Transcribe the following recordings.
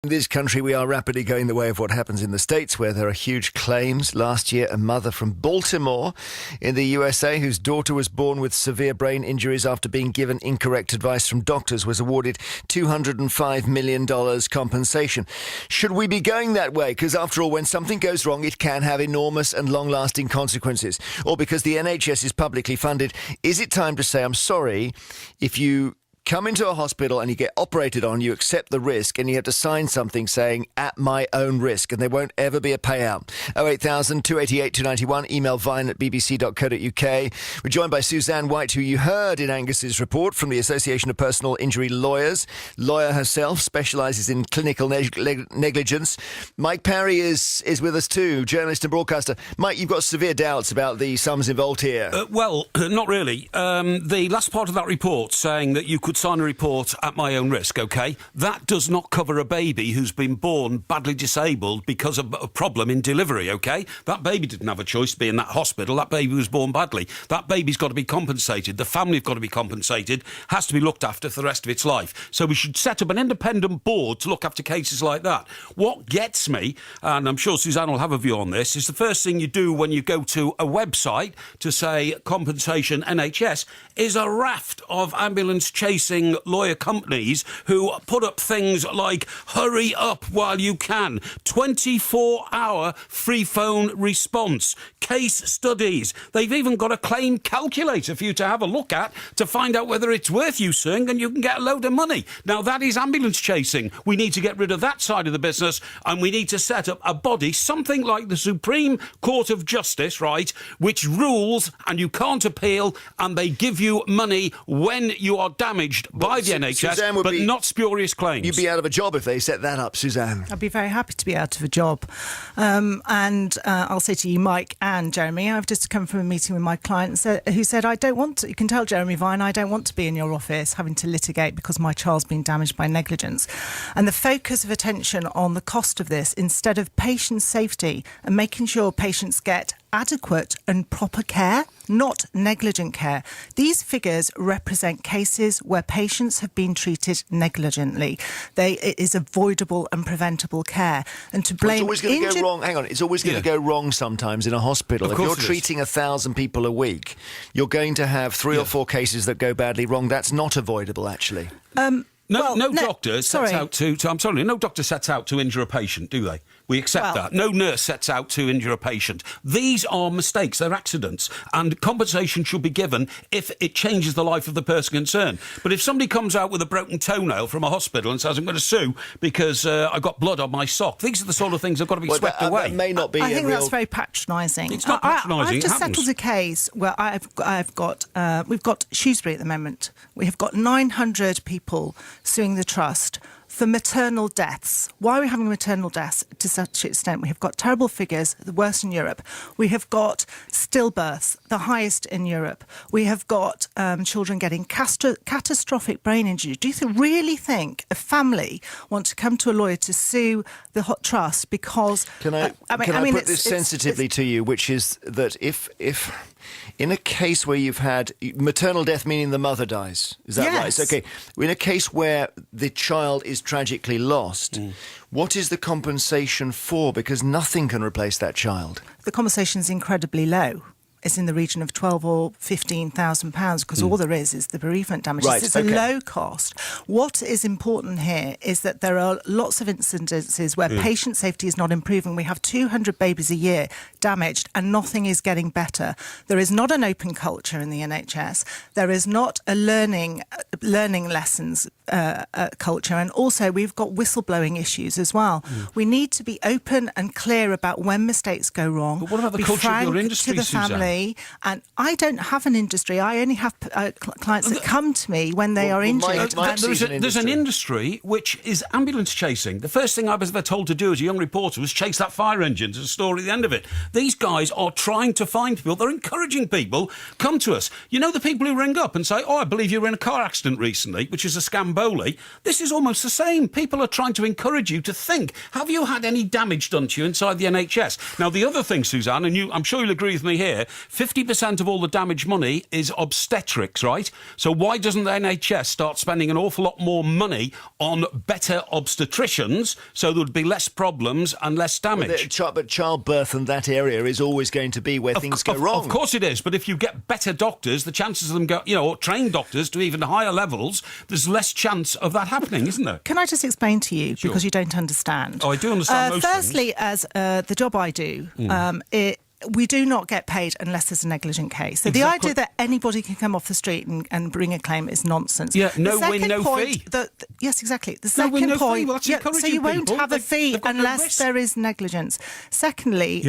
In this country, we are rapidly going the way of what happens in the States, where there are huge claims. Last year, a mother from Baltimore in the USA, whose daughter was born with severe brain injuries after being given incorrect advice from doctors, was awarded $205 million compensation. Should we be going that way? Because after all, when something goes wrong, it can have enormous and long-lasting consequences. Or because the NHS is publicly funded, is it time to say, I'm sorry, if you come into a hospital and you get operated on, you accept the risk and you have to sign something saying, at my own risk, and there won't ever be a payout. 08000 288 291, email vine@bbc.co.uk. We're joined by Suzanne White, who you heard in Angus's report from the Association of Personal Injury Lawyers. Lawyer herself, specialises in clinical negligence. Mike Parry is with us too, journalist and broadcaster. Mike, you've got severe doubts about the sums involved here. Well, not really. The last part of that report saying that you could sign a report at my own risk, OK? That does not cover a baby who's been born badly disabled because of a problem in delivery, OK? That baby didn't have a choice to be in that hospital. That baby was born badly. That baby's got to be compensated. The family have got to be compensated, has to be looked after for the rest of its life. So we should set up an independent board to look after cases like that. What gets me, and I'm sure Suzanne will have a view on this, is the first thing you do when you go to a website to say compensation NHS is a raft of ambulance chasing lawyer companies who put up things like hurry up while you can, 24-hour free phone response, case studies. They've even got a claim calculator for you to have a look at to find out whether it's worth you suing, and you can get a load of money. Now, that is ambulance chasing. We need to get rid of that side of the business, and we need to set up a body, something like the Supreme Court of Justice, right, which rules and you can't appeal, and they give you money when you are damaged by the NHS, but not spurious claims. You'd be out of a job if they set that up, Suzanne. I'd be very happy to be out of a job. And I'll say to you, Mike and Jeremy, I've just come from a meeting with my client who said, I don't want to, you can tell Jeremy Vine, I don't want to be in your office having to litigate because my child's been damaged by negligence. And the focus of attention on the cost of this, instead of patient safety and making sure patients get adequate and proper care, not negligent care. These figures represent cases where patients have been treated negligently. It is avoidable and preventable care. And to blame... It's always going to go wrong. Hang on. It's always going to go wrong sometimes in a hospital. If you're treating 1,000 people a week, you're going to have 3 or 4 cases that go badly wrong. That's not avoidable, actually. No doctor sets out to injure a patient, do they? We accept that. No nurse sets out to injure a patient. These are mistakes, they're accidents, and compensation should be given if it changes the life of the person concerned. But if somebody comes out with a broken toenail from a hospital and says, I'm going to sue because I got blood on my sock, these are the sort of things that have got to be swept away. That may not be I think that's very patronising. It's not patronising. I've just settled a case where we've got Shrewsbury at the moment. We have got 900 people suing the trust for maternal deaths. Why are we having maternal deaths to such an extent? We have got terrible figures, the worst in Europe. We have got stillbirths, the highest in Europe. We have got children getting catastrophic brain injury. Do you really think a family want to come to a lawyer to sue the hot trust because... Can I put this sensitively to you, which is that if in a case where you've had maternal death, meaning the mother dies, is that right? Okay. In a case where the child is tragically lost, what is the compensation for? Because nothing can replace that child. The compensation is incredibly low. It's in the region of £12,000 or £15,000 because all there is the bereavement damages. Right, it's a low cost. What is important here is that there are lots of incidences where patient safety is not improving. We have 200 babies a year damaged and nothing is getting better. There is not an open culture in the NHS. There is not a learning lessons culture, and also we've got whistleblowing issues as well. We need to be open and clear about when mistakes go wrong. But what about the culture of your industry, to the family? And I don't have an industry. I only have clients that come to me when they are injured. There's an industry which is ambulance chasing. The first thing I was ever told to do as a young reporter was chase that fire engine. There's a story at the end of it. These guys are trying to find people. They're encouraging people, come to us. You know the people who ring up and say, I believe you were in a car accident recently, which is a scamboli. This is almost the same. People are trying to encourage you to think, have you had any damage done to you inside the NHS? Now, the other thing, Suzanne, and I'm sure you'll agree with me here, 50% of all the damage money is obstetrics, right? So why doesn't the NHS start spending an awful lot more money on better obstetricians so there would be less problems and less damage? But childbirth and that area is always going to be where things go wrong. Of course it is, but if you get better doctors, the chances of them or trained doctors to even higher levels, there's less chance of that happening, isn't there? Can I just explain to you, because you don't understand? Oh, I do understand most Firstly, things. as the job I do, we do not get paid unless there's a negligent case. So the idea that anybody can come off the street and bring a claim is nonsense. Yeah, no win, no fee. Yes, exactly. The No win, second no point, fee. Well, that's encouraging so you won't people. have a fee They've got no unless risk. there is negligence. Secondly,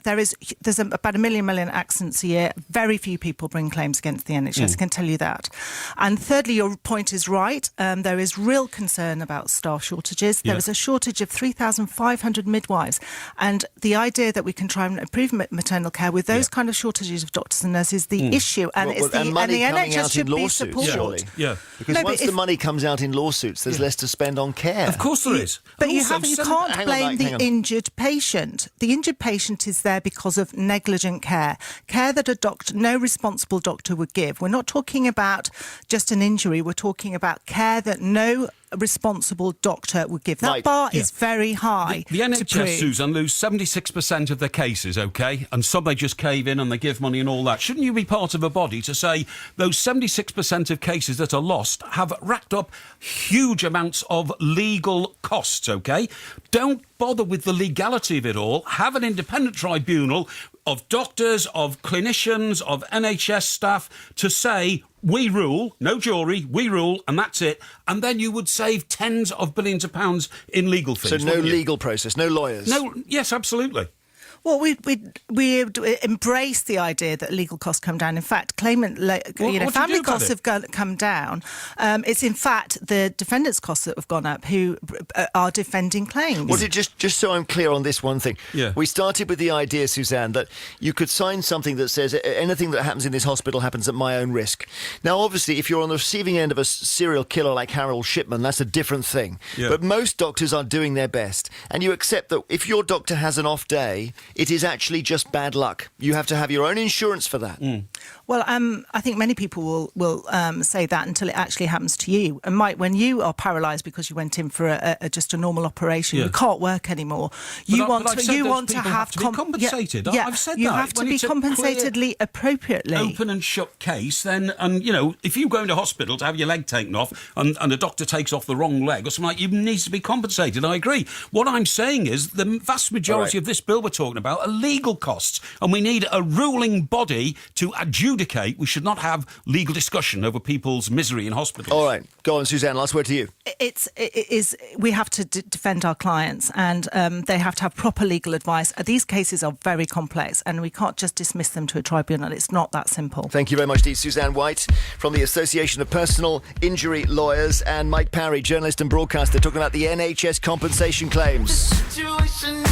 there's about 1 million accidents a year. Very few people bring claims against the NHS. I can tell you that. And thirdly, your point is right. There is real concern about staff shortages. There is a shortage of 3,500 midwives, and the idea that we can try and improve maternal care with those kind of shortages of doctors and nurses, the issue, and and the money coming NHS out should in be lawsuits, supported. surely. Yeah. Because No, once but the if- money comes out in lawsuits, there's less to spend on care. Of course there is. But And you also, can't hang on, blame Mike, hang on. the injured patient. The injured patient is there because of negligent care that no responsible doctor would give. We're not talking about just an injury. We're talking about care that no responsible doctor would give. That Right. bar is very high. The to NHS, prove. Susan, lose 76% of their cases, OK? And some they just cave in and they give money and all that. Shouldn't you be part of a body to say those 76% of cases that are lost have racked up huge amounts of legal costs, OK? Don't bother with the legality of it all. Have an independent tribunal of doctors, of clinicians, of NHS staff to say, we rule, no jury, we rule, and that's it. And then you would save tens of billions of pounds in legal fees. So no wouldn't you? legal process, no lawyers. No, yes, absolutely. Well, we embrace the idea that legal costs come down. In fact, what do you family do about costs it? have come down. It's in fact the defendants' costs that have gone up who are defending claims. Well, just so I'm clear on this one thing. Yeah. We started with the idea, Suzanne, that you could sign something that says anything that happens in this hospital happens at my own risk. Now, obviously, if you're on the receiving end of a serial killer like Harold Shipman, that's a different thing. Yeah. But most doctors are doing their best. And you accept that if your doctor has an off day, it is actually just bad luck. You have to have your own insurance for that. Well, I think many people will say that until it actually happens to you. And Mike, when you are paralysed because you went in for just a normal operation, you can't work anymore. You want to have to be compensated. Yeah, I've said you that. have to When be it's a compensated clear, appropriately. open and shut case, then, and if you go into hospital to have your leg taken off and a doctor takes off the wrong leg or something like, you need to be compensated. I agree. What I'm saying is the vast majority of this bill we're talking about are legal costs, and we need a ruling body to adjudicate. We should not have legal discussion over people's misery in hospitals. All right. Go on, Suzanne. Last word to you. We have to defend our clients, and they have to have proper legal advice. These cases are very complex, and we can't just dismiss them to a tribunal. It's not that simple. Thank you very much indeed, Suzanne White from the Association of Personal Injury Lawyers, and Mike Parry, journalist and broadcaster, talking about the NHS compensation claims. Situation